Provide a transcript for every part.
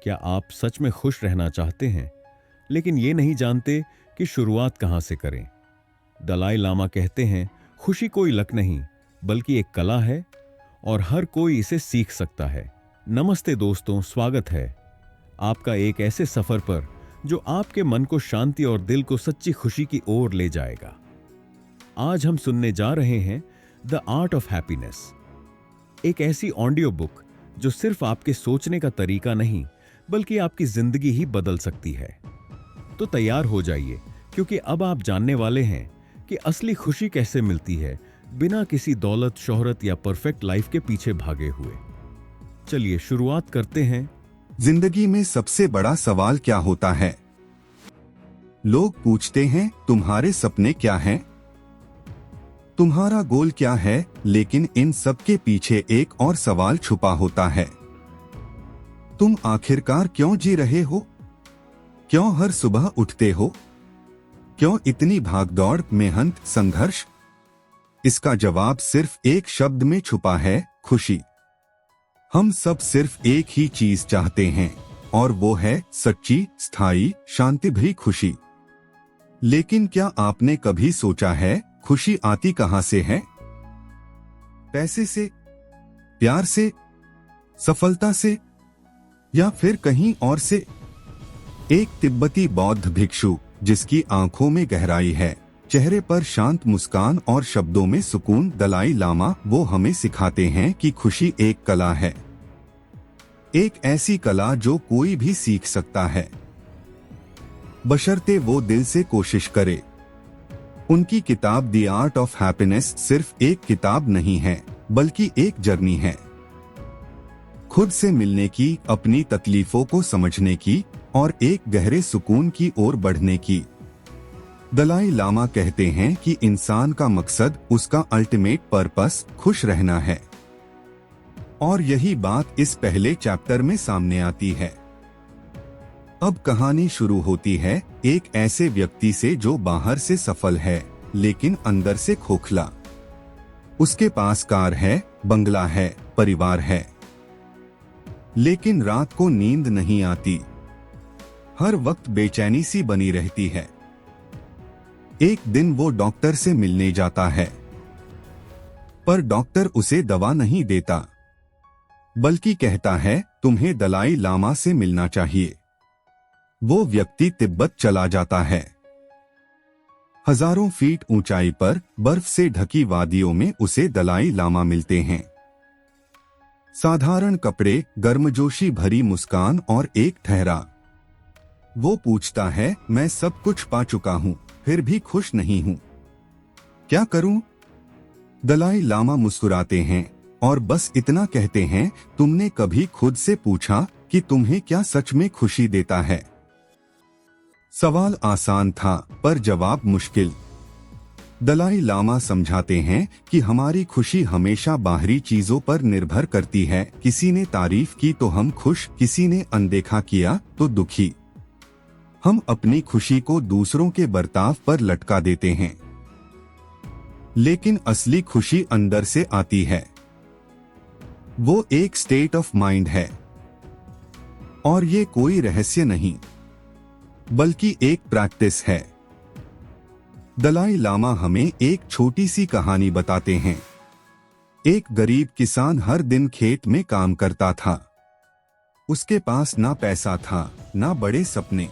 क्या आप सच में खुश रहना चाहते हैं लेकिन ये नहीं जानते कि शुरुआत कहां से करें? दलाई लामा कहते हैं, खुशी कोई लक नहीं बल्कि एक कला है और हर कोई इसे सीख सकता है। नमस्ते दोस्तों, स्वागत है आपका एक ऐसे सफर पर जो आपके मन को शांति और दिल को सच्ची खुशी की ओर ले जाएगा। आज हम सुनने जा रहे हैं द आर्ट ऑफ हैप्पीनेस, एक ऐसी ऑडियो बुक जो सिर्फ आपके सोचने का तरीका नहीं बल्कि आपकी जिंदगी ही बदल सकती है। तो तैयार हो जाइए, क्योंकि अब आप जानने वाले हैं कि असली खुशी कैसे मिलती है बिना किसी दौलत, शोहरत या परफेक्ट लाइफ के पीछे भागे हुए। चलिए शुरुआत करते हैं। जिंदगी में सबसे बड़ा सवाल क्या होता है? लोग पूछते हैं, तुम्हारे सपने क्या हैं? तुम्हारा गोल क्या है? लेकिन इन सब के पीछे एक और सवाल छुपा होता है। तुम आखिरकार क्यों जी रहे हो? क्यों हर सुबह उठते हो? क्यों इतनी भागदौड़, मेहनत, संघर्ष? इसका जवाब सिर्फ एक शब्द में छुपा है, खुशी। हम सब सिर्फ एक ही चीज चाहते हैं और वो है सच्ची, स्थायी, शांति भरी खुशी। लेकिन क्या आपने कभी सोचा है, खुशी आती कहां से है? पैसे से, प्यार से, सफलता से, या फिर कहीं और से? एक तिब्बती बौद्ध भिक्षु जिसकी आंखों में गहराई है, चेहरे पर शांत मुस्कान और शब्दों में सुकून, दलाई लामा, वो हमें सिखाते हैं कि खुशी एक कला है। एक ऐसी कला जो कोई भी सीख सकता है, बशर्ते वो दिल से कोशिश करे। उनकी किताब द आर्ट ऑफ हैप्पीनेस सिर्फ एक किताब नहीं है बल्कि एक जर्नी है, खुद से मिलने की, अपनी तकलीफों को समझने की और एक गहरे सुकून की ओर बढ़ने की। दलाई लामा कहते हैं कि इंसान का मकसद, उसका अल्टीमेट पर्पस खुश रहना है। और यही बात इस पहले चैप्टर में सामने आती है। अब कहानी शुरू होती है एक ऐसे व्यक्ति से जो बाहर से सफल है लेकिन अंदर से खोखला। उसके पास कार है, बंगला है, परिवार है, लेकिन रात को नींद नहीं आती। हर वक्त बेचैनी सी बनी रहती है। एक दिन वो डॉक्टर से मिलने जाता है, पर डॉक्टर उसे दवा नहीं देता, बल्कि कहता है, तुम्हें दलाई लामा से मिलना चाहिए। वो व्यक्ति तिब्बत चला जाता है। हजारों फीट ऊंचाई पर बर्फ से ढकी वादियों में उसे दलाई लामा मिलते हैं। साधारण कपड़े, गर्मजोशी भरी मुस्कान और एक ठहरा। वो पूछता है, मैं सब कुछ पा चुका हूँ, फिर भी खुश नहीं हूँ, क्या करूँ? दलाई लामा मुस्कुराते हैं और बस इतना कहते हैं, तुमने कभी खुद से पूछा कि तुम्हें क्या सच में खुशी देता है? सवाल आसान था, पर जवाब मुश्किल। दलाई लामा समझाते हैं कि हमारी खुशी हमेशा बाहरी चीजों पर निर्भर करती है। किसी ने तारीफ की तो हम खुश, किसी ने अनदेखा किया तो दुखी। हम अपनी खुशी को दूसरों के बर्ताव पर लटका देते हैं, लेकिन असली खुशी अंदर से आती है। वो एक स्टेट ऑफ माइंड है और ये कोई रहस्य नहीं बल्कि एक प्रैक्टिस है। दलाई लामा हमें एक छोटी सी कहानी बताते हैं। एक गरीब किसान हर दिन खेत में काम करता था। उसके पास ना पैसा था, ना बड़े सपने,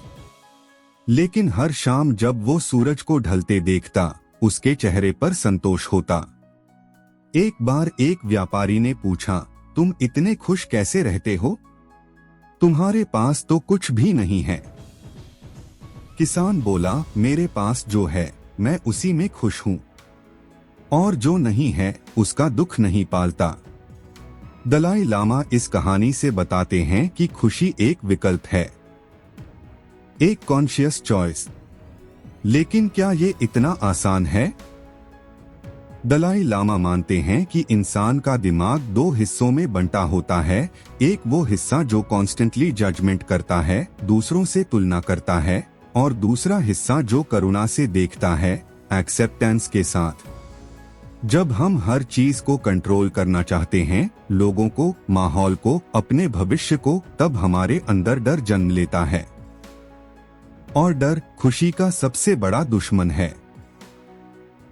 लेकिन हर शाम जब वो सूरज को ढलते देखता, उसके चेहरे पर संतोष होता। एक बार एक व्यापारी ने पूछा, तुम इतने खुश कैसे रहते हो? तुम्हारे पास तो कुछ भी नहीं है। किसान बोला, मेरे पास जो है मैं उसी में खुश हूं, और जो नहीं है उसका दुख नहीं पालता। दलाई लामा इस कहानी से बताते हैं कि खुशी एक विकल्प है, एक कॉन्शियस चॉइस। लेकिन क्या ये इतना आसान है? दलाई लामा मानते हैं कि इंसान का दिमाग दो हिस्सों में बंटा होता है। एक वो हिस्सा जो कॉन्स्टेंटली जजमेंट करता है, दूसरों से तुलना करता है, और दूसरा हिस्सा जो करुणा से देखता है, एक्सेप्टेंस के साथ। जब हम हर चीज को कंट्रोल करना चाहते हैं, लोगों को, माहौल को, अपने भविष्य को, तब हमारे अंदर डर जन्म लेता है। और डर खुशी का सबसे बड़ा दुश्मन है।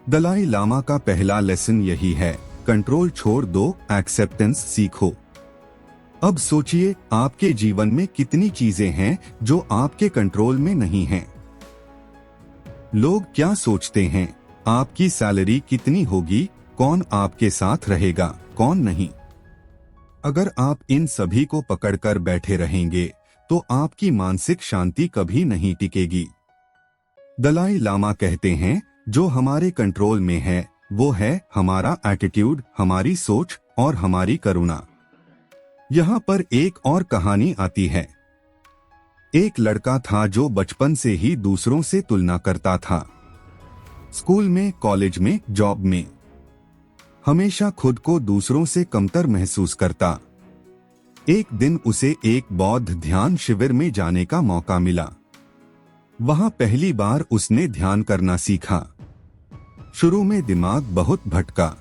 दलाई लामा का पहला लेसन यही है, कंट्रोल छोड़ दो, एक्सेप्टेंस सीखो। अब सोचिए, आपके जीवन में कितनी चीजें हैं जो आपके कंट्रोल में नहीं हैं। लोग क्या सोचते हैं, आपकी सैलरी कितनी होगी, कौन आपके साथ रहेगा, कौन नहीं। अगर आप इन सभी को पकड़कर बैठे रहेंगे तो आपकी मानसिक शांति कभी नहीं टिकेगी। दलाई लामा कहते हैं, जो हमारे कंट्रोल में है वो है हमारा एटीट्यूड, हमारी सोच और हमारी करुणा। यहाँ पर एक और कहानी आती है। एक लड़का था जो बचपन से ही दूसरों से तुलना करता था। स्कूल में, कॉलेज में, जॉब में हमेशा खुद को दूसरों से कमतर महसूस करता। एक दिन उसे एक बौद्ध ध्यान शिविर में जाने का मौका मिला। वहां पहली बार उसने ध्यान करना सीखा। शुरू में दिमाग बहुत भटका,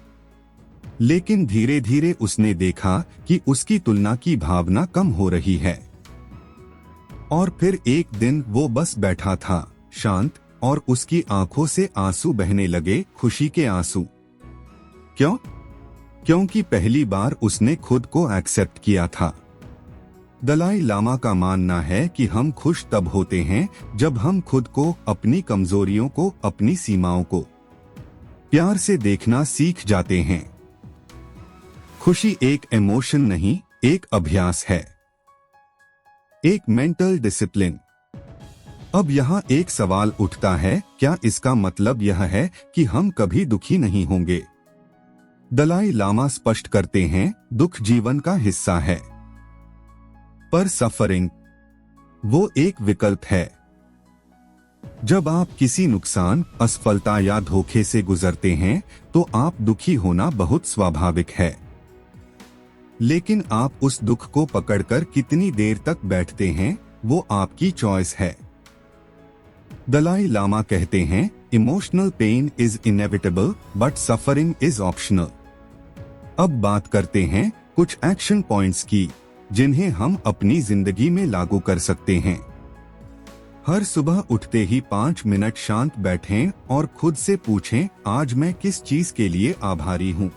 लेकिन धीरे धीरे उसने देखा कि उसकी तुलना की भावना कम हो रही है। और फिर एक दिन वो बस बैठा था, शांत, और उसकी आंखों से आंसू बहने लगे, खुशी के आंसू। क्यों? क्योंकि पहली बार उसने खुद को एक्सेप्ट किया था। दलाई लामा का मानना है कि हम खुश तब होते हैं जब हम खुद को, अपनी कमजोरियों को, अपनी सीमाओं को प्यार से देखना सीख जाते हैं। खुशी एक इमोशन नहीं, एक अभ्यास है, एक मेंटल डिसिप्लिन। अब यहाँ एक सवाल उठता है, क्या इसका मतलब यह है कि हम कभी दुखी नहीं होंगे? दलाई लामा स्पष्ट करते हैं, दुख जीवन का हिस्सा है, पर सफरिंग वो एक विकल्प है। जब आप किसी नुकसान, असफलता या धोखे से गुजरते हैं तो आप दुखी होना बहुत स्वाभाविक है। लेकिन आप उस दुख को पकड़कर कितनी देर तक बैठते हैं, वो आपकी चॉइस है। दलाई लामा कहते हैं, emotional pain is inevitable but suffering is optional. अब बात करते हैं कुछ एक्शन पॉइंट्स की, जिन्हें हम अपनी जिंदगी में लागू कर सकते हैं। हर सुबह उठते ही 5 मिनट शांत बैठें और खुद से पूछें, आज मैं किस चीज के लिए आभारी हूँ।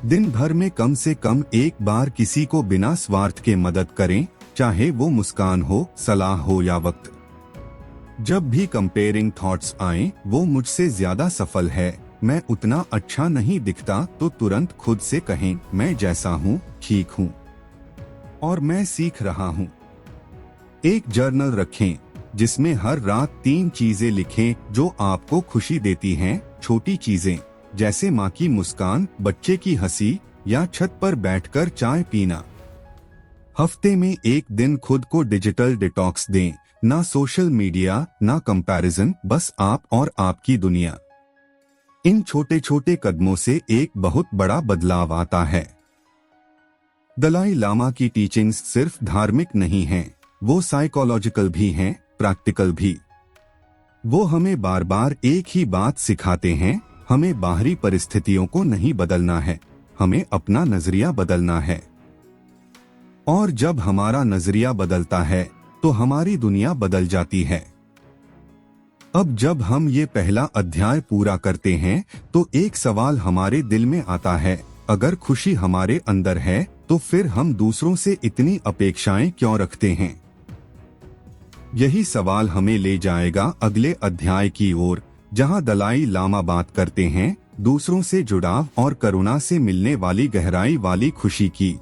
दिन भर में कम से कम एक बार किसी को बिना स्वार्थ के मदद करें, चाहे वो मुस्कान हो, सलाह हो या वक्त। जब भी कंपेयरिंग थॉट्स आएं, वो मुझसे ज्यादा सफल है, मैं उतना अच्छा नहीं दिखता, तो तुरंत खुद से कहें, मैं जैसा हूँ ठीक हूँ और मैं सीख रहा हूँ। एक जर्नल रखें जिसमें हर रात 3 चीजें लिखें जो आपको खुशी देती हैं, छोटी चीजें जैसे माँ की मुस्कान, बच्चे की हंसी या छत पर बैठकर चाय पीना। हफ्ते में एक दिन खुद को डिजिटल डिटॉक्स दें, ना सोशल मीडिया, ना कंपैरिजन, बस आप और आपकी दुनिया। इन छोटे छोटे कदमों से एक बहुत बड़ा बदलाव आता है। दलाई लामा की टीचिंग्स सिर्फ धार्मिक नहीं हैं, वो साइकोलॉजिकल भी हैं, प्रैक्टिकल भी। वो हमें बार बार एक ही बात सिखाते हैं, हमें बाहरी परिस्थितियों को नहीं बदलना है, हमें अपना नजरिया बदलना है। और जब हमारा नजरिया बदलता है तो हमारी दुनिया बदल जाती है। अब जब हम ये पहला अध्याय पूरा करते हैं तो एक सवाल हमारे दिल में आता है, अगर खुशी हमारे अंदर है तो फिर हम दूसरों से इतनी अपेक्षाएं क्यों रखते हैं? यही सवाल हमें ले जाएगा अगले अध्याय की ओर, जहां दलाई लामा बात करते हैं दूसरों से जुड़ाव और करुणा से मिलने वाली गहराई वाली खुशी की।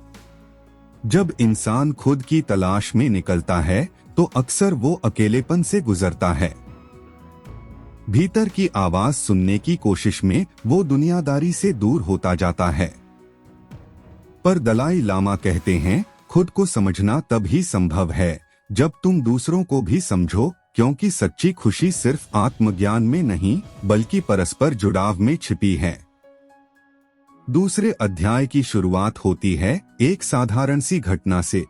जब इंसान खुद की तलाश में निकलता है तो अक्सर वो अकेलेपन से गुजरता है। भीतर की आवाज सुनने की कोशिश में वो दुनियादारी से दूर होता जाता है। पर दलाई लामा कहते हैं, खुद को समझना तब ही संभव है जब तुम दूसरों को भी समझो, क्योंकि सच्ची खुशी सिर्फ आत्मज्ञान में नहीं बल्कि परस्पर जुड़ाव में छिपी है। दूसरे अध्याय की शुरुआत होती है एक साधारण सी घटना से।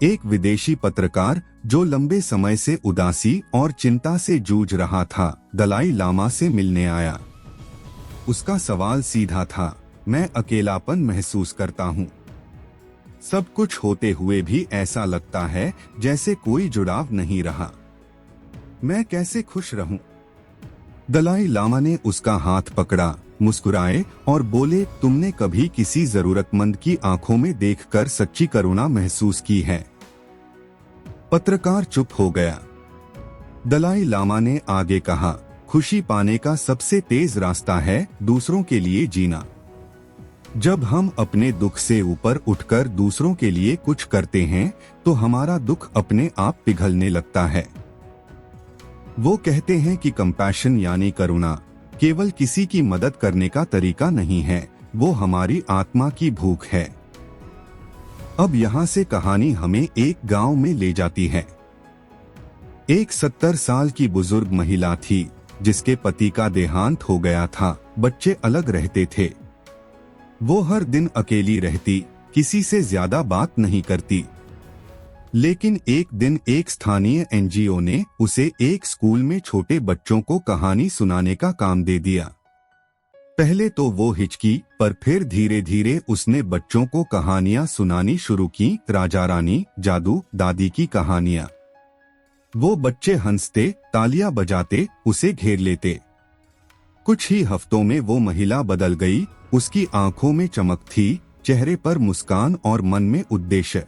एक विदेशी पत्रकार जो लंबे समय से उदासी और चिंता से जूझ रहा था, दलाई लामा से मिलने आया। उसका सवाल सीधा था, मैं अकेलापन महसूस करता हूँ। सब कुछ होते हुए भी ऐसा लगता है जैसे कोई जुड़ाव नहीं रहा। मैं कैसे खुश रहूं? दलाई लामा ने उसका हाथ पकड़ा, मुस्कुराए और बोले, तुमने कभी किसी जरूरतमंद की आंखों में देखकर सच्ची करुणा महसूस की है? पत्रकार चुप हो गया। दलाई लामा ने आगे कहा, खुशी पाने का सबसे तेज रास्ता है दूसरों के लिए जीना। जब हम अपने दुख से ऊपर उठकर दूसरों के लिए कुछ करते हैं तो हमारा दुख अपने आप पिघलने लगता है। वो कहते हैं कि कंपैशन यानी करुणा केवल किसी की मदद करने का तरीका नहीं है, वो हमारी आत्मा की भूख है। अब यहाँ से कहानी हमें एक गांव में ले जाती है। एक 70 साल की बुजुर्ग महिला थी जिसके पति का देहांत हो गया था। बच्चे अलग रहते थे। वो हर दिन अकेली रहती, किसी से ज्यादा बात नहीं करती। लेकिन एक दिन एक स्थानीय एनजीओ ने उसे एक स्कूल में छोटे बच्चों को कहानी सुनाने का काम दे दिया। पहले तो वो हिचकी, पर फिर धीरे धीरे उसने बच्चों को कहानियां सुनानी शुरू की। राजा रानी, जादू, दादी की कहानियां। वो बच्चे हंसते, तालियां बजाते, उसे घेर लेते। कुछ ही हफ्तों में वो महिला बदल गई। उसकी आंखों में चमक थी, चेहरे पर मुस्कान और मन में उद्देश्य।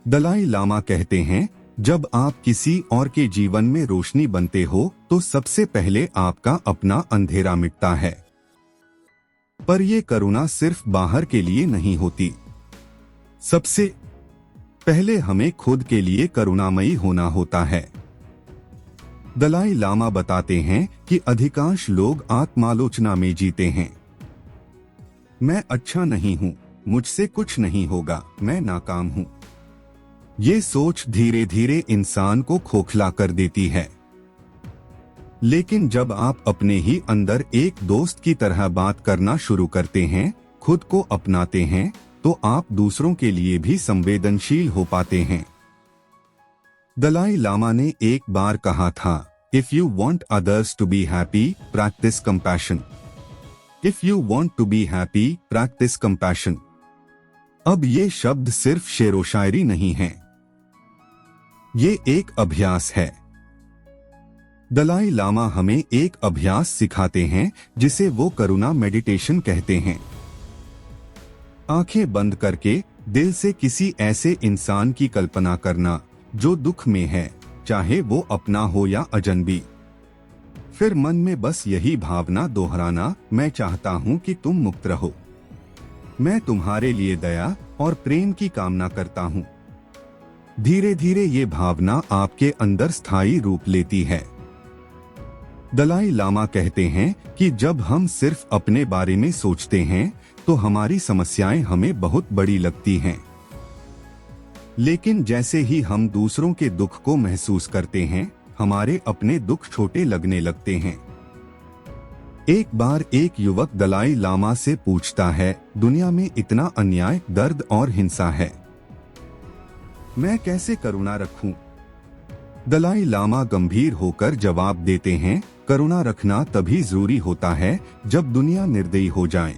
दलाई लामा कहते हैं, जब आप किसी और के जीवन में रोशनी बनते हो तो सबसे पहले आपका अपना अंधेरा मिटता है। पर ये करुणा सिर्फ बाहर के लिए नहीं होती। सबसे पहले हमें खुद के लिए करुणामयी होना होता है। दलाई लामा बताते हैं कि अधिकांश लोग आत्मालोचना में जीते हैं। मैं अच्छा नहीं हूँ, मुझसे कुछ नहीं होगा, मैं नाकाम हूँ। ये सोच धीरे धीरे इंसान को खोखला कर देती है। लेकिन जब आप अपने ही अंदर एक दोस्त की तरह बात करना शुरू करते हैं, खुद को अपनाते हैं, तो आप दूसरों के लिए भी संवेदनशील हो पाते हैं। दलाई लामा ने एक बार कहा था, if you want others to be happy, practise compassion. If you want to be happy, practise compassion. अब ये शब्द सिर्फ शेरो शायरी नहीं है, ये एक अभ्यास है। दलाई लामा हमें एक अभ्यास सिखाते हैं जिसे वो करुणा मेडिटेशन कहते हैं। आंखें बंद करके दिल से किसी ऐसे इंसान की कल्पना करना जो दुख में है, चाहे वो अपना हो या अजनबी। फिर मन में बस यही भावना दोहराना, मैं चाहता हूँ कि तुम मुक्त रहो। मैं तुम्हारे लिए दया और प्रेम की कामना करता हूँ। धीरे धीरे ये भावना आपके अंदर स्थायी रूप लेती है। दलाई लामा कहते हैं कि जब हम सिर्फ अपने बारे में सोचते हैं तो हमारी समस्याएं हमें बहुत बड़ी लगती हैं। लेकिन जैसे ही हम दूसरों के दुख को महसूस करते हैं, हमारे अपने दुख छोटे लगने लगते हैं। एक बार एक युवक दलाई लामा से पूछता है, दुनिया में इतना अन्याय, दर्द और हिंसा है, मैं कैसे करुणा रखूं? दलाई लामा गंभीर होकर जवाब देते हैं, करुणा रखना तभी जरूरी होता है जब दुनिया निर्दयी हो जाए।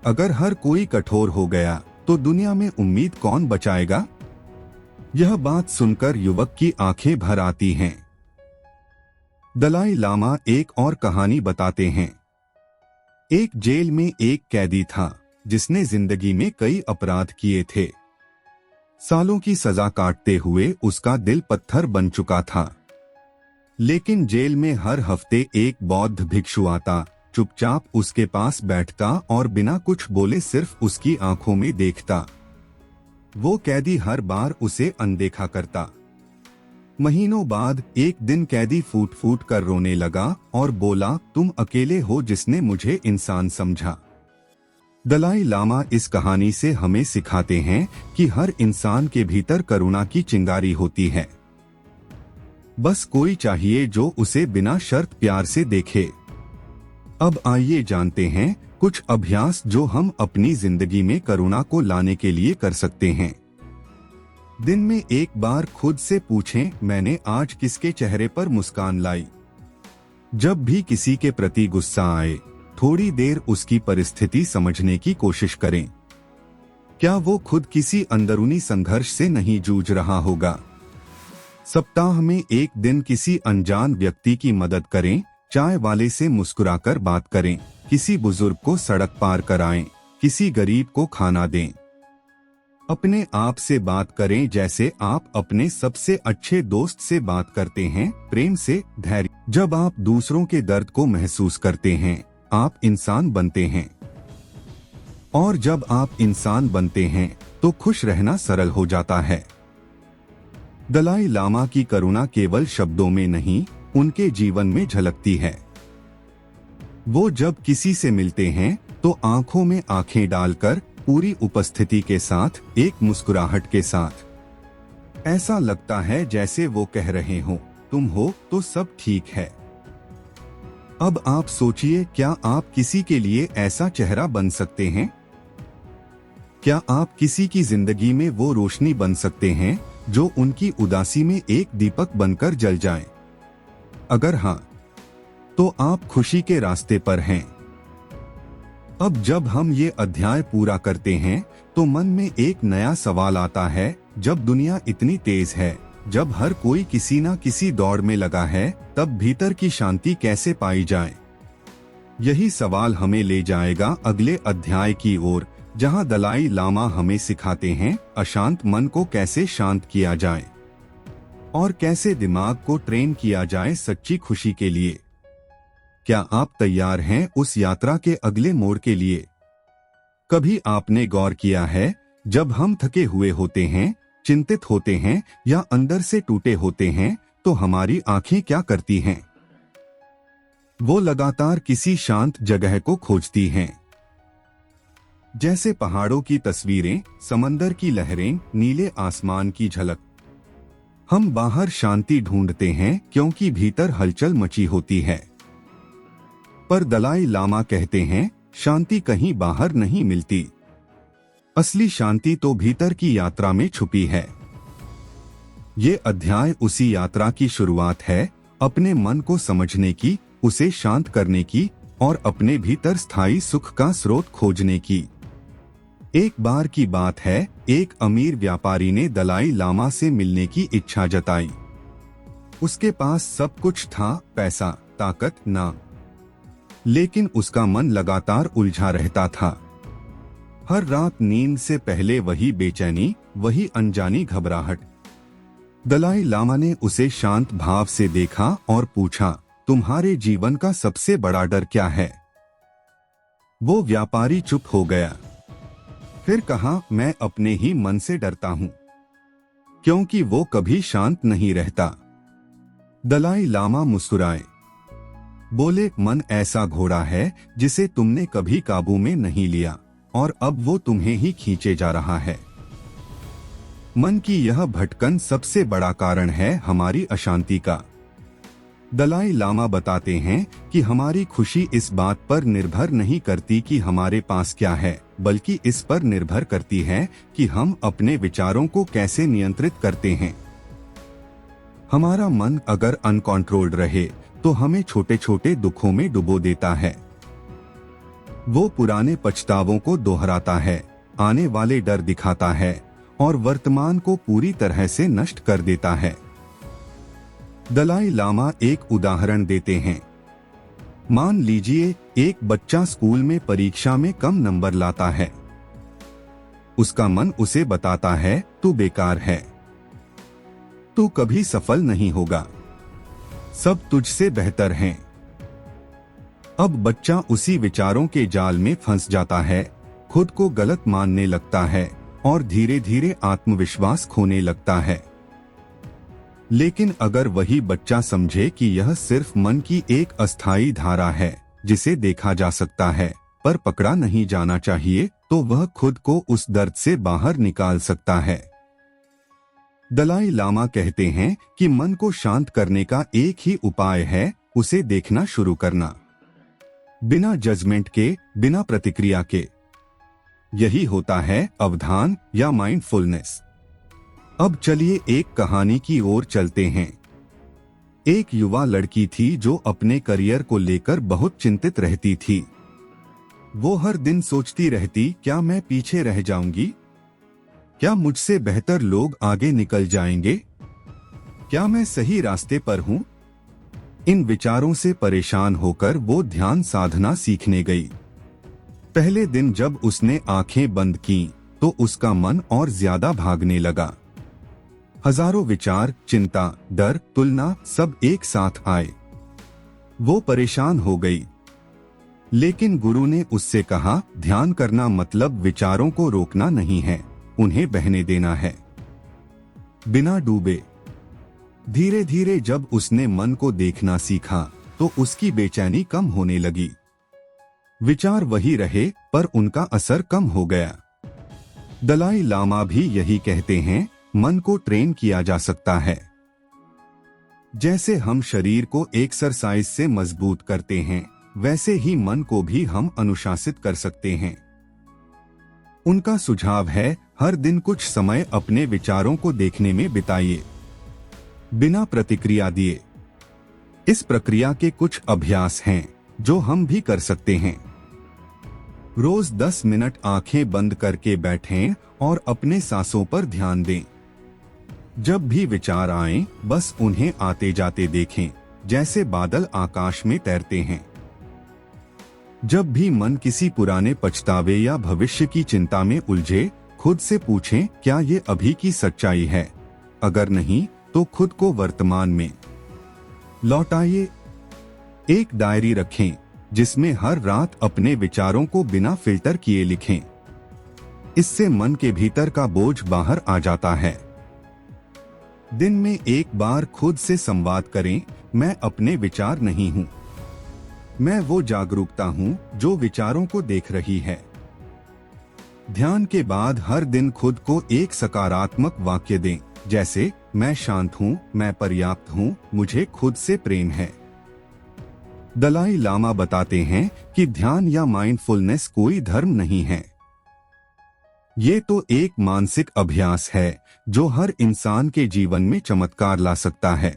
अगर हर कोई कठोर हो गया तो दुनिया में उम्मीद कौन बचाएगा? यह बात सुनकर युवक की आंखें भर आती हैं। दलाई लामा एक और कहानी बताते हैं। एक जेल में एक कैदी था जिसने जिंदगी में कई अपराध किए थे। सालों की सजा काटते हुए उसका दिल पत्थर बन चुका था। लेकिन जेल में हर हफ्ते एक बौद्ध भिक्षु आता, चुपचाप उसके पास बैठता और बिना कुछ बोले सिर्फ उसकी आंखों में देखता। वो कैदी हर बार उसे अनदेखा करता। महीनों बाद एक दिन कैदी फूट फूट कर रोने लगा और बोला, तुम अकेले हो जिसने मुझे इंसान समझा। दलाई लामा इस कहानी से हमें सिखाते हैं कि हर इंसान के भीतर करुणा की चिंगारी होती है। बस कोई चाहिए जो उसे बिना शर्त प्यार से देखे। अब आइए जानते हैं कुछ अभ्यास जो हम अपनी जिंदगी में करुणा को लाने के लिए कर सकते हैं। दिन में एक बार खुद से पूछें, मैंने आज किसके चेहरे पर मुस्कान लाई? जब भी किसी के प्रति गुस्सा आए, थोड़ी देर उसकी परिस्थिति समझने की कोशिश करें। क्या वो खुद किसी अंदरूनी संघर्ष से नहीं जूझ रहा होगा? सप्ताह में एक दिन किसी अनजान व्यक्ति की मदद करें, चाय वाले से मुस्कुराकर बात करें, किसी बुजुर्ग को सड़क पार कराएं, किसी गरीब को खाना दें। अपने आप से बात करें जैसे आप अपने सबसे अच्छे दोस्त से बात करते हैं, प्रेम से, धैर्य। जब आप दूसरों के दर्द को महसूस करते हैं, आप इंसान बनते हैं। और जब आप इंसान बनते हैं तो खुश रहना सरल हो जाता है। दलाई लामा की करुणा केवल शब्दों में नहीं, उनके जीवन में झलकती है। वो जब किसी से मिलते हैं तो आंखों में आंखें डालकर, पूरी उपस्थिति के साथ, एक मुस्कुराहट के साथ, ऐसा लगता है जैसे वो कह रहे हो, तुम हो तो सब ठीक है। अब आप सोचिए, क्या आप किसी के लिए ऐसा चेहरा बन सकते हैं? क्या आप किसी की जिंदगी में वो रोशनी बन सकते हैं जो उनकी उदासी में एक दीपक बनकर जल जाए? अगर हाँ, तो आप खुशी के रास्ते पर हैं। अब जब हम ये अध्याय पूरा करते हैं तो मन में एक नया सवाल आता है। जब दुनिया इतनी तेज है, जब हर कोई किसी न किसी दौड़ में लगा है, तब भीतर की शांति कैसे पाई जाए? यही सवाल हमें ले जाएगा अगले अध्याय की ओर, जहां दलाई लामा हमें सिखाते हैं अशांत मन को कैसे शांत किया जाए और कैसे दिमाग को ट्रेन किया जाए सच्ची खुशी के लिए। क्या आप तैयार हैं उस यात्रा के अगले मोड़ के लिए? कभी आपने गौर किया है, जब हम थके हुए होते हैं, चिंतित होते हैं या अंदर से टूटे होते हैं, तो हमारी आंखें क्या करती हैं? वो लगातार किसी शांत जगह को खोजती हैं। जैसे पहाड़ों की तस्वीरें, समंदर की लहरें, नीले आसमान की झलक। हम बाहर शांति ढूंढते हैं क्योंकि भीतर हलचल मची होती है। पर दलाई लामा कहते हैं, शांति कहीं बाहर नहीं मिलती। असली शांति तो भीतर की यात्रा में छुपी है। ये अध्याय उसी यात्रा की शुरुआत है, अपने मन को समझने की, उसे शांत करने की और अपने भीतर स्थायी सुख का स्रोत खोजने की। एक बार की बात है, एक अमीर व्यापारी ने दलाई लामा से मिलने की इच्छा जताई। उसके पास सब कुछ था, पैसा, ताकत, नाम, लेकिन उसका मन लगातार उलझा रहता था। हर रात नींद से पहले वही बेचैनी, वही अनजानी घबराहट। दलाई लामा ने उसे शांत भाव से देखा और पूछा, तुम्हारे जीवन का सबसे बड़ा डर क्या है? वो व्यापारी चुप हो गया। फिर कहा, मैं अपने ही मन से डरता हूं, क्योंकि वो कभी शांत नहीं रहता। दलाई लामा मुस्कुराए, बोले, मन ऐसा घोड़ा है जिसे तुमने कभी काबू में नहीं लिया और अब वो तुम्हें ही खींचे जा रहा है। मन की यह भटकन सबसे बड़ा कारण है हमारी अशांति का। दलाई लामा बताते हैं कि हमारी खुशी इस बात पर निर्भर नहीं करती कि हमारे पास क्या है, बल्कि इस पर निर्भर करती है कि हम अपने विचारों को कैसे नियंत्रित करते हैं। हमारा मन अगर अनकंट्रोल्ड रहे तो हमें छोटे छोटे दुखों में डुबो देता है। वो पुराने पछतावों को दोहराता है, आने वाले डर दिखाता है और वर्तमान को पूरी तरह से नष्ट कर देता है। दलाई लामा एक उदाहरण देते हैं। मान लीजिए एक बच्चा स्कूल में परीक्षा में कम नंबर लाता है। उसका मन उसे बताता है, तू बेकार है, तू कभी सफल नहीं होगा, सब तुझसे बेहतर हैं। अब बच्चा उसी विचारों के जाल में फंस जाता है, खुद को गलत मानने लगता है और धीरे धीरे आत्मविश्वास खोने लगता है। लेकिन अगर वही बच्चा समझे कि यह सिर्फ मन की एक अस्थायी धारा है जिसे देखा जा सकता है पर पकड़ा नहीं जाना चाहिए, तो वह खुद को उस दर्द से बाहर निकाल सकता है। दलाई लामा कहते हैं कि मन को शांत करने का एक ही उपाय है, उसे देखना शुरू करना, बिना जजमेंट के, बिना प्रतिक्रिया के। यही होता है अवधान या माइंडफुलनेस। अब चलिए एक कहानी की ओर चलते हैं। एक युवा लड़की थी जो अपने करियर को लेकर बहुत चिंतित रहती थी। वो हर दिन सोचती रहती, क्या मैं पीछे रह जाऊंगी? क्या मुझसे बेहतर लोग आगे निकल जाएंगे? क्या मैं सही रास्ते पर हूं? इन विचारों से परेशान होकर वो ध्यान साधना सीखने गई। पहले दिन जब उसने आंखें बंद की तो उसका मन और ज्यादा भागने लगा। हजारों विचार, चिंता, डर, तुलना सब एक साथ आए। वो परेशान हो गई। लेकिन गुरु ने उससे कहा, ध्यान करना मतलब विचारों को रोकना नहीं है, उन्हें बहने देना है, बिना डूबे। धीरे धीरे जब उसने मन को देखना सीखा तो उसकी बेचैनी कम होने लगी। विचार वही रहे पर उनका असर कम हो गया। दलाई लामा भी यही कहते हैं, मन को ट्रेन किया जा सकता है। जैसे हम शरीर को एक्सरसाइज से मजबूत करते हैं, वैसे ही मन को भी हम अनुशासित कर सकते हैं। उनका सुझाव है, हर दिन कुछ समय अपने विचारों को देखने में बिताइए, बिना प्रतिक्रिया दिए। इस प्रक्रिया के कुछ अभ्यास हैं जो हम भी कर सकते हैं। रोज 10 मिनट आंखें बंद करके बैठें और अपने सांसों पर ध्यान दें। जब भी विचार आएं, बस उन्हें आते जाते देखें, जैसे बादल आकाश में तैरते हैं। जब भी मन किसी पुराने पछतावे या भविष्य की चिंता में उलझे, खुद से पूछें, क्या ये अभी की सच्चाई है? अगर नहीं, तो खुद को वर्तमान में लौटाइए। एक डायरी रखें जिसमें हर रात अपने विचारों को बिना फिल्टर किए लिखें। इससे मन के भीतर का बोझ बाहर आ जाता है। दिन में एक बार खुद से संवाद करें, मैं अपने विचार नहीं हूं, मैं वो जागरूकता हूं जो विचारों को देख रही है। ध्यान के बाद हर दिन खुद को एक सकारात्मक वाक्य दें, जैसे मैं शांत हूं, मैं पर्याप्त हूं, मुझे खुद से प्रेम है। दलाई लामा बताते हैं कि ध्यान या माइंडफुलनेस कोई धर्म नहीं है। ये तो एक मानसिक अभ्यास है जो हर इंसान के जीवन में चमत्कार ला सकता है।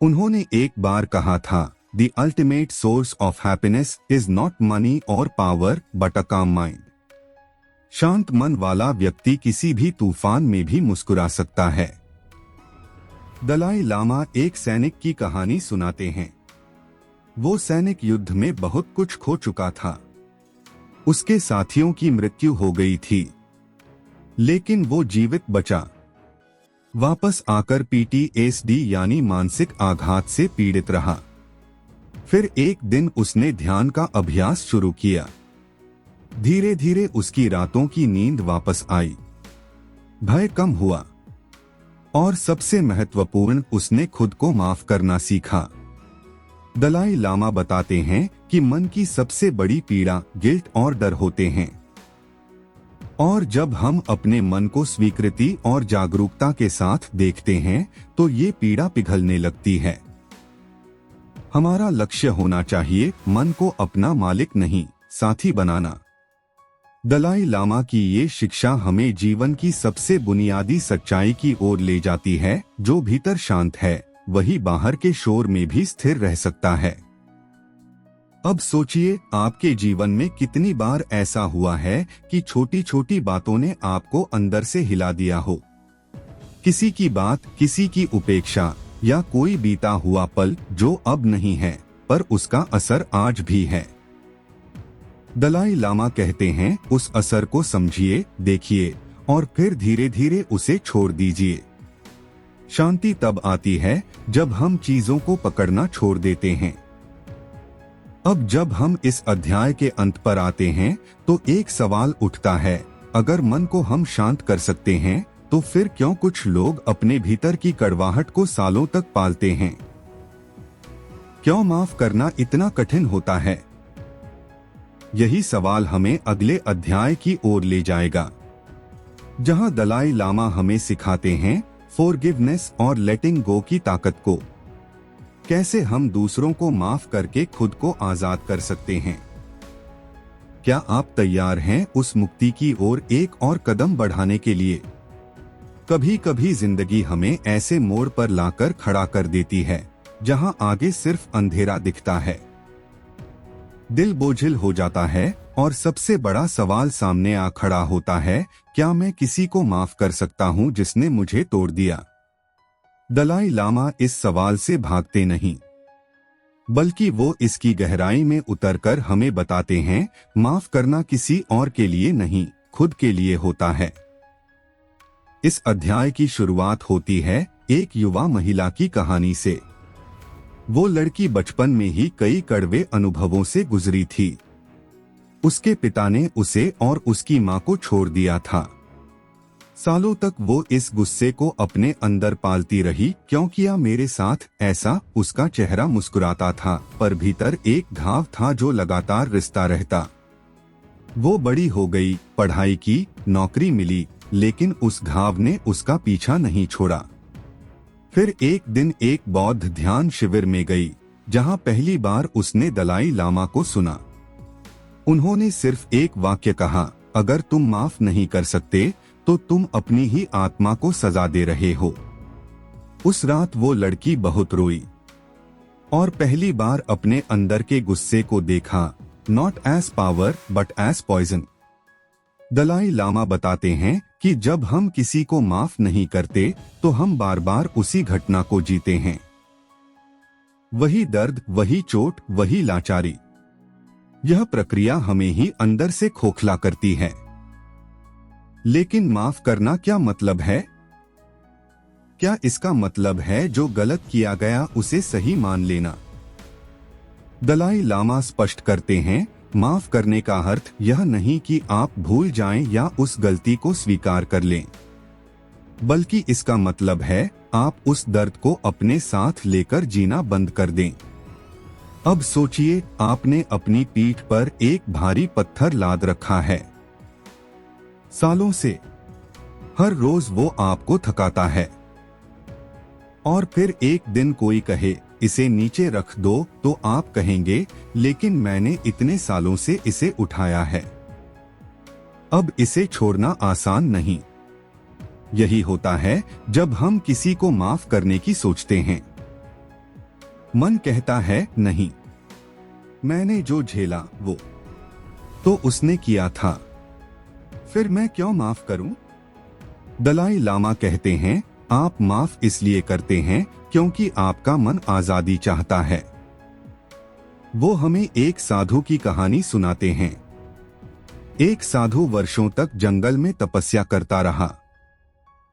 उन्होंने एक बार कहा था, The ultimate source of happiness is not money or power, but a calm mind. शांत मन वाला व्यक्ति किसी भी तूफान में भी मुस्कुरा सकता है। दलाई लामा एक सैनिक की कहानी सुनाते हैं। वो सैनिक युद्ध में बहुत कुछ खो चुका था। उसके साथियों की मृत्यु हो गई थी, लेकिन वो जीवित बचा। वापस आकर PTSD यानी मानसिक आघात से पीड़ित रहा। फिर एक दिन उसने ध्यान का अभ्यास शुरू किया। धीरे धीरे उसकी रातों की नींद वापस आई, भय कम हुआ और सबसे महत्वपूर्ण, उसने खुद को माफ करना सीखा। दलाई लामा बताते हैं कि मन की सबसे बड़ी पीड़ा गिल्ट और डर होते हैं, और जब हम अपने मन को स्वीकृति और जागरूकता के साथ देखते हैं तो ये पीड़ा पिघलने लगती है। हमारा लक्ष्य होना चाहिए मन को अपना मालिक नहीं, साथी बनाना। दलाई लामा की ये शिक्षा हमें जीवन की सबसे बुनियादी सच्चाई की ओर ले जाती है, जो भीतर शांत है वही बाहर के शोर में भी स्थिर रह सकता है। अब सोचिए, आपके जीवन में कितनी बार ऐसा हुआ है कि छोटी छोटी बातों ने आपको अंदर से हिला दिया हो। किसी की बात, किसी की उपेक्षा या कोई बीता हुआ पल जो अब नहीं है, पर उसका असर आज भी है। दलाई लामा कहते हैं, उस असर को समझिए, देखिए और फिर धीरे धीरे उसे छोड़ दीजिए। शांति तब आती है जब हम चीजों को पकड़ना छोड़ देते हैं। अब जब हम इस अध्याय के अंत पर आते हैं तो एक सवाल उठता है, अगर मन को हम शांत कर सकते हैं तो फिर क्यों कुछ लोग अपने भीतर की कड़वाहट को सालों तक पालते हैं? क्यों माफ करना इतना कठिन होता है? यही सवाल हमें अगले अध्याय की ओर ले जाएगा, जहां दलाई लामा हमें सिखाते हैं फॉरगिवनेस और लेटिंग गो की ताकत को। कैसे हम दूसरों को माफ करके खुद को आजाद कर सकते हैं। क्या आप तैयार हैं उस मुक्ति की ओर एक और कदम बढ़ाने के लिए? कभी कभी जिंदगी हमें ऐसे मोड़ पर लाकर खड़ा कर देती है जहां आगे सिर्फ अंधेरा दिखता है। दिल बोझिल हो जाता है और सबसे बड़ा सवाल सामने आ खड़ा होता है, क्या मैं किसी को माफ कर सकता हूँ जिसने मुझे तोड़ दिया? दलाई लामा इस सवाल से भागते नहीं, बल्कि वो इसकी गहराई में उतरकर हमें बताते हैं, माफ करना किसी और के लिए नहीं, खुद के लिए होता है। इस अध्याय की शुरुआत होती है एक युवा महिला की कहानी से। वो लड़की बचपन में ही कई कड़वे अनुभवों से गुजरी थी। उसके पिता ने उसे और उसकी मां को छोड़ दिया था। सालों तक वो इस गुस्से को अपने अंदर पालती रही, क्यों किया मेरे साथ ऐसा? उसका चेहरा मुस्कुराता था, पर भीतर एक घाव था जो लगातार रिश्ता रहता। वो बड़ी हो गई, पढ़ाई की, नौकरी मिली, लेकिन उस घाव ने उसका पीछा नहीं छोड़ा। फिर एक दिन एक बौद्ध ध्यान शिविर में गई, जहां पहली बार उसने दलाई लामा को सुना। उन्होंने सिर्फ एक वाक्य कहा, अगर तुम माफ नहीं कर सकते तो तुम अपनी ही आत्मा को सजा दे रहे हो। उस रात वो लड़की बहुत रोई और पहली बार अपने अंदर के गुस्से को देखा, not as power but as poison. Dalai Lama बताते हैं कि जब हम किसी को माफ नहीं करते तो हम बार बार उसी घटना को जीते हैं। वही दर्द, वही चोट, वही लाचारी। यह प्रक्रिया हमें ही अंदर से खोखला करती है। लेकिन माफ करना क्या मतलब है? क्या इसका मतलब है जो गलत किया गया उसे सही मान लेना? दलाई लामा स्पष्ट करते हैं, माफ करने का अर्थ यह नहीं कि आप भूल जाएं या उस गलती को स्वीकार कर लें, बल्कि इसका मतलब है आप उस दर्द को अपने साथ लेकर जीना बंद कर दें। अब सोचिए, आपने अपनी पीठ पर एक भारी पत्थर लाद रखा है। सालों से हर रोज वो आपको थकाता है, और फिर एक दिन कोई कहे इसे नीचे रख दो तो आप कहेंगे, लेकिन मैंने इतने सालों से इसे उठाया है, अब इसे छोड़ना आसान नहीं। यही होता है जब हम किसी को माफ करने की सोचते हैं। मन कहता है, नहीं, मैंने जो झेला वो तो उसने किया था, फिर मैं क्यों माफ करूं? दलाई लामा कहते हैं, आप माफ इसलिए करते हैं क्योंकि आपका मन आजादी चाहता है। वो हमें एक साधु की कहानी सुनाते हैं। एक साधु वर्षों तक जंगल में तपस्या करता रहा,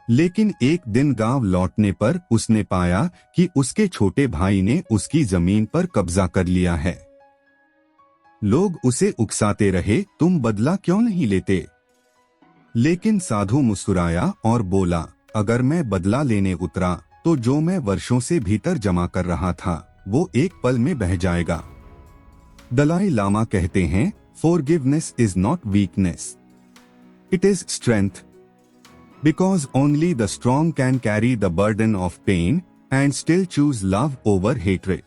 लेकिन एक दिन गांव लौटने पर उसने पाया कि उसके छोटे भाई ने उसकी जमीन पर कब्जा कर लिया है। लोग उसे उकसाते रहे, तुम बदला क्यों नहीं लेते? लेकिन साधु मुस्कुराया और बोला, अगर मैं बदला लेने उतरा तो जो मैं वर्षों से भीतर जमा कर रहा था वो एक पल में बह जाएगा। दलाई लामा कहते हैं, forgiveness is not weakness, it is strength, because only the strong can carry the burden of pain and still choose love over hatred.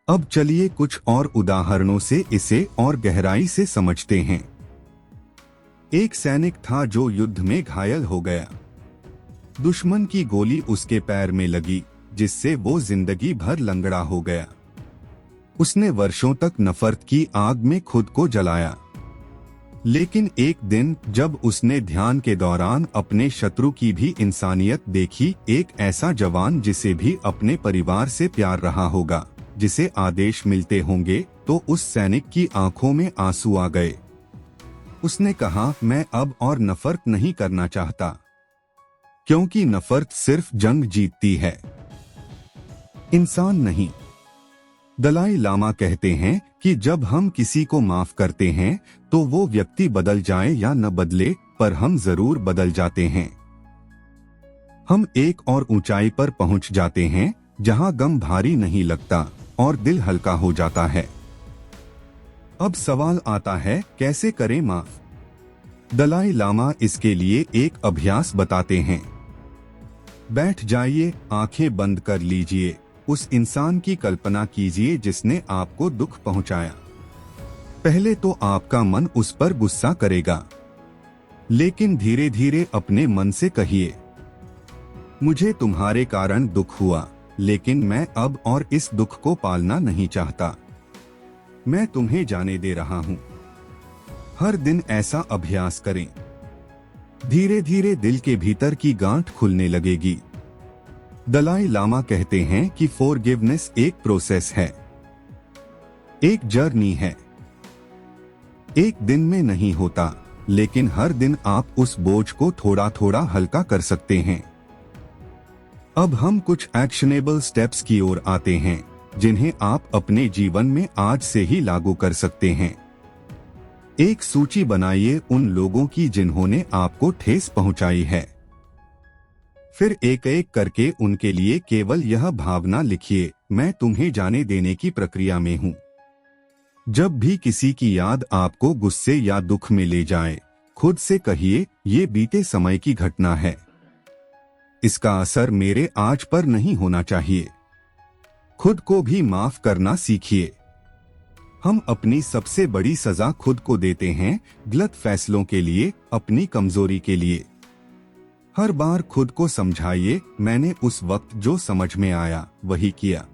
अब चलिए कुछ और उदाहरणों से इसे और गहराई से समझते हैं। एक सैनिक था जो युद्ध में घायल हो गया। दुश्मन की गोली उसके पैर में लगी, जिससे वो जिंदगी भर लंगड़ा हो गया। उसने वर्षों तक नफरत की आग में खुद को जलाया, लेकिन एक दिन जब उसने ध्यान के दौरान अपने शत्रु की भी इंसानियत देखी, एक ऐसा जवान जिसे भी अपने परिवार से प्यार रहा होगा, जिसे आदेश मिलते होंगे, तो उस सैनिक की आंखों में आंसू आ गए। उसने कहा, मैं अब और नफरत नहीं करना चाहता, क्योंकि नफरत सिर्फ जंग जीतती है, इंसान नहीं। दलाई लामा कहते हैं कि जब हम किसी को माफ करते हैं तो वो व्यक्ति बदल जाए या न बदले, पर हम जरूर बदल जाते हैं। हम एक और ऊंचाई पर पहुंच जाते हैं जहां गम भारी नहीं लगता और दिल हल्का हो जाता है। अब सवाल आता है, कैसे करें माफ? दलाई लामा इसके लिए एक अभ्यास बताते हैं। बैठ जाइए, आंखें बंद कर लीजिए, उस इंसान की कल्पना कीजिए जिसने आपको दुख पहुंचाया। पहले तो आपका मन उस पर गुस्सा करेगा, लेकिन धीरे धीरे अपने मन से कहिए, मुझे तुम्हारे कारण दुख हुआ, लेकिन मैं अब और इस दुख को पालना नहीं चाहता। मैं तुम्हें जाने दे रहा हूं। हर दिन ऐसा अभ्यास करें। धीरे धीरे दिल के भीतर की गांठ खुलने लगेगी। दलाई लामा कहते हैं कि फॉरगिवनेस एक प्रोसेस है, एक जर्नी है। एक दिन में नहीं होता, लेकिन हर दिन आप उस बोझ को थोड़ा थोड़ा हल्का कर सकते हैं। अब हम कुछ एक्शनेबल स्टेप्स की ओर आते हैं, जिन्हें आप अपने जीवन में आज से ही लागू कर सकते हैं। एक सूची बनाइए उन लोगों की जिन्होंने आपको ठेस पहुंचाई है। फिर एक एक करके उनके लिए केवल यह भावना लिखिए, मैं तुम्हें जाने देने की प्रक्रिया में हूं। जब भी किसी की याद आपको गुस्से या दुख में ले जाए, खुद से कहिए, ये बीते समय की घटना है। इसका असर मेरे आज पर नहीं होना चाहिए। खुद को भी माफ करना सीखिए। हम अपनी सबसे बड़ी सजा खुद को देते हैं, गलत फैसलों के लिए, अपनी कमजोरी के लिए। हर बार खुद को समझाइए, मैंने उस वक्त जो समझ में आया वही किया।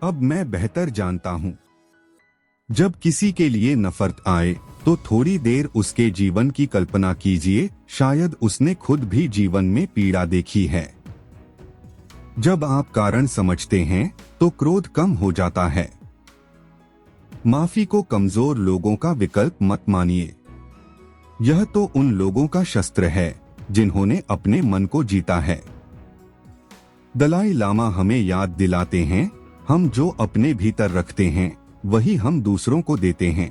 अब मैं बेहतर जानता हूं। जब किसी के लिए नफरत आए तो थोड़ी देर उसके जीवन की कल्पना कीजिए, शायद उसने खुद भी जीवन में पीड़ा देखी है। जब आप कारण समझते हैं तो क्रोध कम हो जाता है। माफी को कमजोर लोगों का विकल्प मत मानिए। यह तो उन लोगों का शस्त्र है जिन्होंने अपने मन को जीता है। दलाई लामा हमें याद दिलाते हैं, हम जो अपने भीतर रखते हैं वही हम दूसरों को देते हैं।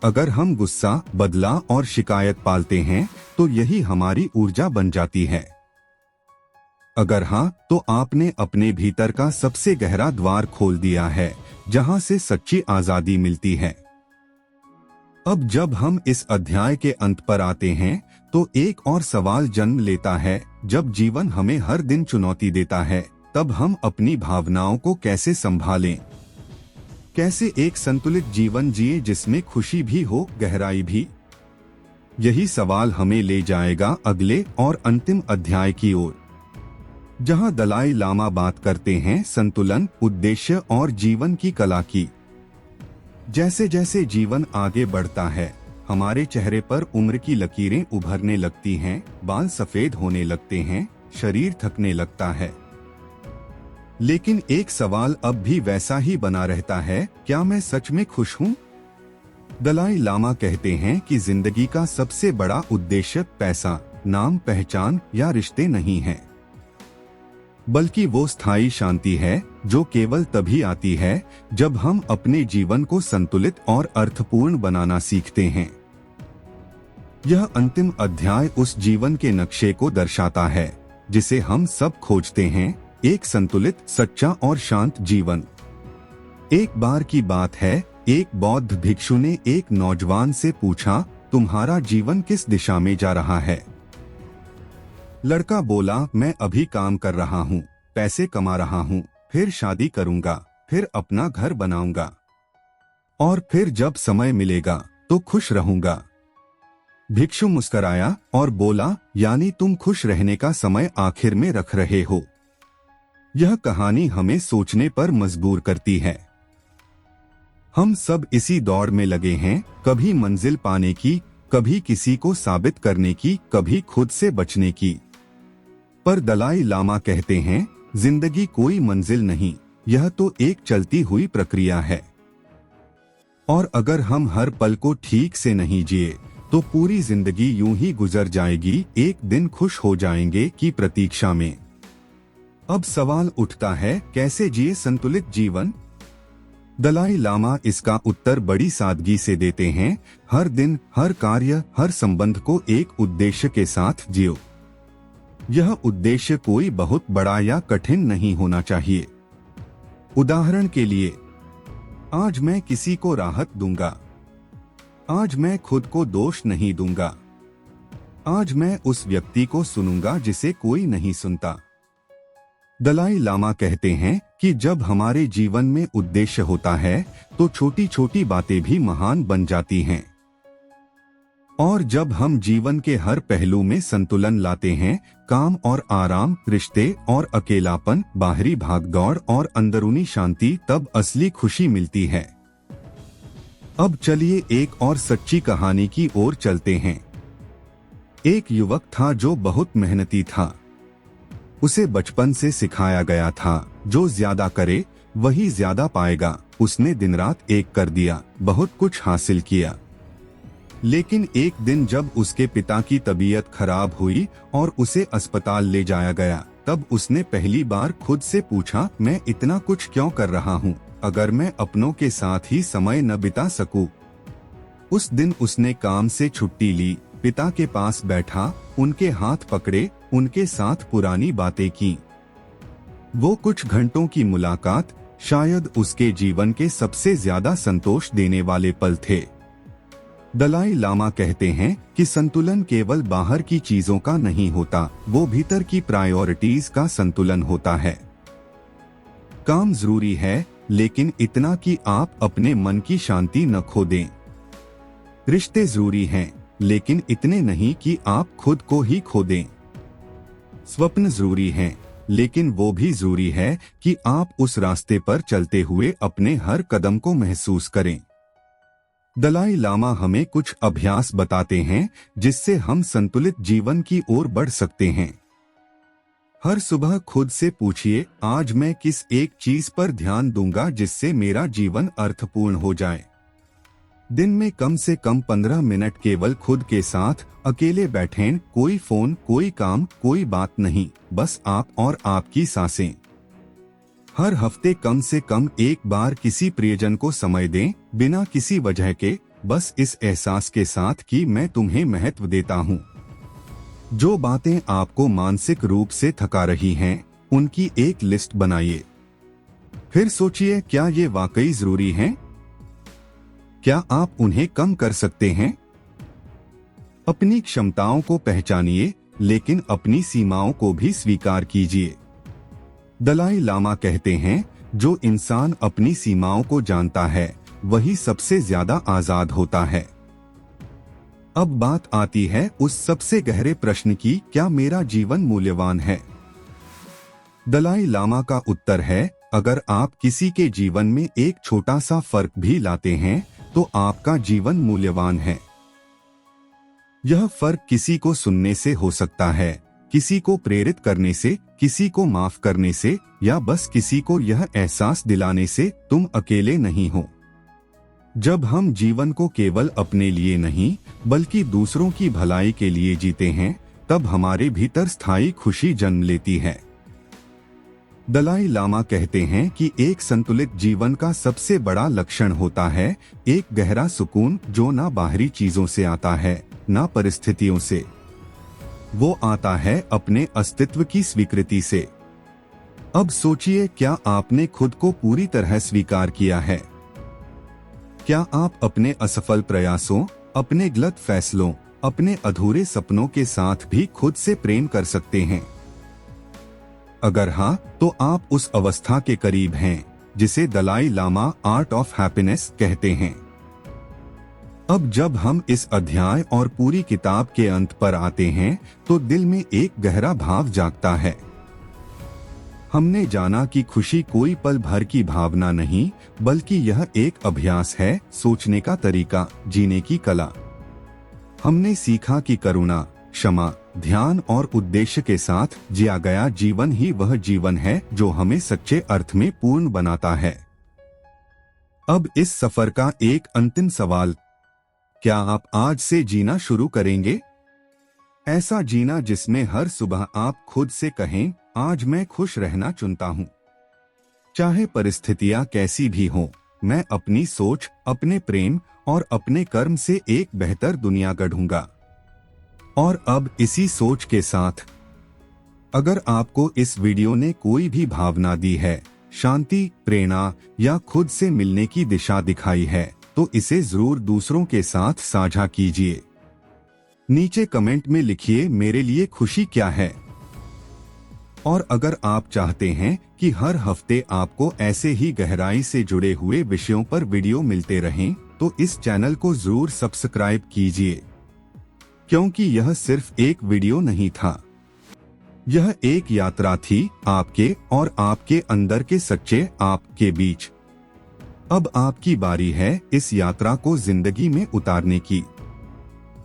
अगर हम गुस्सा, बदला और शिकायत पालते हैं तो यही हमारी ऊर्जा बन जाती है। अगर हाँ, तो आपने अपने भीतर का सबसे गहरा द्वार खोल दिया है, जहां से सच्ची आजादी मिलती है। अब जब हम इस अध्याय के अंत पर आते हैं तो एक और सवाल जन्म लेता है। जब जीवन हमें हर दिन चुनौती देता है, तब हम अपनी भावनाओं को कैसे संभालें? कैसे एक संतुलित जीवन जिए जिसमें खुशी भी हो, गहराई भी? यही सवाल हमें ले जाएगा अगले और अंतिम अध्याय की ओर, जहां दलाई लामा बात करते हैं संतुलन, उद्देश्य और जीवन की कला की। जैसे जैसे जीवन आगे बढ़ता है, हमारे चेहरे पर उम्र की लकीरें उभरने लगती हैं, बाल सफेद होने लगते हैं, शरीर थकने लगता है। लेकिन एक सवाल अब भी वैसा ही बना रहता है, क्या मैं सच में खुश हूं? दलाई लामा कहते हैं कि जिंदगी का सबसे बड़ा उद्देश्य पैसा, नाम, पहचान या रिश्ते नहीं है, बल्कि वो स्थायी शांति है जो केवल तभी आती है जब हम अपने जीवन को संतुलित और अर्थपूर्ण बनाना सीखते हैं। यह अंतिम अध्याय उस जीवन के नक्शे को दर्शाता है जिसे हम सब खोजते हैं, एक संतुलित, सच्चा और शांत जीवन। एक बार की बात है, एक बौद्ध भिक्षु ने एक नौजवान से पूछा, तुम्हारा जीवन किस दिशा में जा रहा है? लड़का बोला, मैं अभी काम कर रहा हूँ, पैसे कमा रहा हूँ, फिर शादी करूंगा, फिर अपना घर बनाऊंगा, और फिर जब समय मिलेगा तो खुश रहूंगा। भिक्षु मुस्कराया और बोला, यानी तुम खुश रहने का समय आखिर में रख रहे हो। यह कहानी हमें सोचने पर मजबूर करती है। हम सब इसी दौड़ में लगे हैं, कभी मंजिल पाने की, कभी किसी को साबित करने की, कभी खुद से बचने की। पर दलाई लामा कहते हैं, जिंदगी कोई मंजिल नहीं, यह तो एक चलती हुई प्रक्रिया है। और अगर हम हर पल को ठीक से नहीं जिए तो पूरी जिंदगी यूं ही गुजर जाएगी, एक दिन खुश हो जाएंगे की प्रतीक्षा में। अब सवाल उठता है, कैसे जिए संतुलित जीवन? दलाई लामा इसका उत्तर बड़ी सादगी से देते हैं, हर दिन, हर कार्य, हर संबंध को एक उद्देश्य के साथ जियो। यह उद्देश्य कोई बहुत बड़ा या कठिन नहीं होना चाहिए। उदाहरण के लिए, आज मैं किसी को राहत दूंगा, आज मैं खुद को दोष नहीं दूंगा, आज मैं उस व्यक्ति को सुनूंगा जिसे कोई नहीं सुनता। दलाई लामा कहते हैं कि जब हमारे जीवन में उद्देश्य होता है तो छोटी छोटी बातें भी महान बन जाती हैं। और जब हम जीवन के हर पहलू में संतुलन लाते हैं, काम और आराम, रिश्ते और अकेलापन, बाहरी भागदौड़ और अंदरूनी शांति, तब असली खुशी मिलती है। अब चलिए एक और सच्ची कहानी की ओर चलते हैं। एक युवक था जो बहुत मेहनती था। उसे बचपन से सिखाया गया था, जो ज्यादा करे वही ज्यादा पाएगा। उसने दिन रात एक कर दिया, बहुत कुछ हासिल किया। लेकिन एक दिन जब उसके पिता की तबीयत खराब हुई और उसे अस्पताल ले जाया गया, तब उसने पहली बार खुद से पूछा, मैं इतना कुछ क्यों कर रहा हूँ, अगर मैं अपनों के साथ ही समय न बिता सकूं? उस दिन उसने काम से छुट्टी ली, पिता के पास बैठा, उनके हाथ पकड़े, उनके साथ पुरानी बातें की। वो कुछ घंटों की मुलाकात शायद उसके जीवन के सबसे ज्यादा संतोष देने वाले पल थे। दलाई लामा कहते हैं कि संतुलन केवल बाहर की चीजों का नहीं होता, वो भीतर की प्रायोरिटीज का संतुलन होता है। काम जरूरी है, लेकिन इतना कि आप अपने मन की शांति न खो दें। रिश्ते जरूरी हैं, लेकिन इतने नहीं कि आप खुद को ही खो दें। स्वप्न जरूरी हैं, लेकिन वो भी जरूरी है कि आप उस रास्ते पर चलते हुए अपने हर कदम को महसूस करें। दलाई लामा हमें कुछ अभ्यास बताते हैं जिससे हम संतुलित जीवन की ओर बढ़ सकते हैं। हर सुबह खुद से पूछिए, आज मैं किस एक चीज पर ध्यान दूंगा जिससे मेरा जीवन अर्थपूर्ण हो जाए। दिन में कम से कम 15 मिनट केवल खुद के साथ अकेले बैठें, कोई फोन, कोई काम, कोई बात नहीं, बस आप और आपकी सांसें। हर हफ्ते कम से कम एक बार किसी प्रियजन को समय दें, बिना किसी वजह के, बस इस एहसास के साथ कि मैं तुम्हें महत्व देता हूँ। जो बातें आपको मानसिक रूप से थका रही हैं, उनकी एक लिस्ट बनाइए। फिर सोचिए, क्या ये वाकई जरूरी हैं? क्या आप उन्हें कम कर सकते हैं? अपनी क्षमताओं को पहचानिए, लेकिन अपनी सीमाओं को भी स्वीकार कीजिए। दलाई लामा कहते हैं, जो इंसान अपनी सीमाओं को जानता है, वही सबसे ज्यादा आजाद होता है। अब बात आती है उस सबसे गहरे प्रश्न की, क्या मेरा जीवन मूल्यवान है? दलाई लामा का उत्तर है, अगर आप किसी के जीवन में एक छोटा सा फर्क भी लाते हैं, तो आपका जीवन मूल्यवान है। यह फर्क किसी को सुनने से हो सकता है, किसी को प्रेरित करने से, किसी को माफ करने से, या बस किसी को यह एहसास दिलाने से तुम अकेले नहीं हो। जब हम जीवन को केवल अपने लिए नहीं, बल्कि दूसरों की भलाई के लिए जीते हैं, तब हमारे भीतर स्थायी खुशी जन्म लेती है। दलाई लामा कहते हैं कि एक संतुलित जीवन का सबसे बड़ा लक्षण होता है एक गहरा सुकून, जो ना बाहरी चीजों से आता है, ना परिस्थितियों से। वो आता है अपने अस्तित्व की स्वीकृति से। अब सोचिए, क्या आपने खुद को पूरी तरह स्वीकार किया है? क्या आप अपने असफल प्रयासों, अपने गलत फैसलों, अपने अधूरे सपनों के साथ भी खुद से प्रेम कर सकते हैं? अगर हाँ, तो आप उस अवस्था के करीब हैं जिसे Dalai Lama art of happiness कहते हैं। अब जब हम इस अध्याय और पूरी किताब के अंत पर आते हैं, तो दिल में एक गहरा भाव जागता है। हमने जाना कि खुशी कोई पल भर की भावना नहीं, बल्कि यह एक अभ्यास है, सोचने का तरीका, जीने की कला। हमने सीखा कि करुणा, क्षमा, ध्यान और उद्देश्य के साथ जिया गया जीवन ही वह जीवन है जो हमें सच्चे अर्थ में पूर्ण बनाता है। अब इस सफर का एक अंतिम सवाल, क्या आप आज से जीना शुरू करेंगे? ऐसा जीना जिसमें हर सुबह आप खुद से कहें, आज मैं खुश रहना चुनता हूँ। चाहे परिस्थितियां कैसी भी हों, मैं अपनी सोच, अपने प्रेम और अपने कर्म से एक बेहतर दुनिया गढ़ूंगा। और अब इसी सोच के साथ, अगर आपको इस वीडियो ने कोई भी भावना दी है, शांति, प्रेरणा या खुद से मिलने की दिशा दिखाई है, तो इसे जरूर दूसरों के साथ साझा कीजिए। नीचे कमेंट में लिखिए, मेरे लिए खुशी क्या है। और अगर आप चाहते हैं कि हर हफ्ते आपको ऐसे ही गहराई से जुड़े हुए विषयों पर वीडियो मिलते रहें, तो इस चैनल को जरूर सब्सक्राइब कीजिए। क्योंकि यह सिर्फ एक वीडियो नहीं था, यह एक यात्रा थी आपके और आपके अंदर के सच्चे आप के बीच। अब आपकी बारी है इस यात्रा को जिंदगी में उतारने की।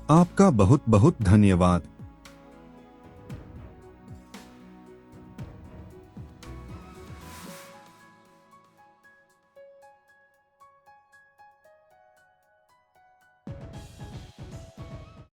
आपका बहुत बहुत धन्यवाद।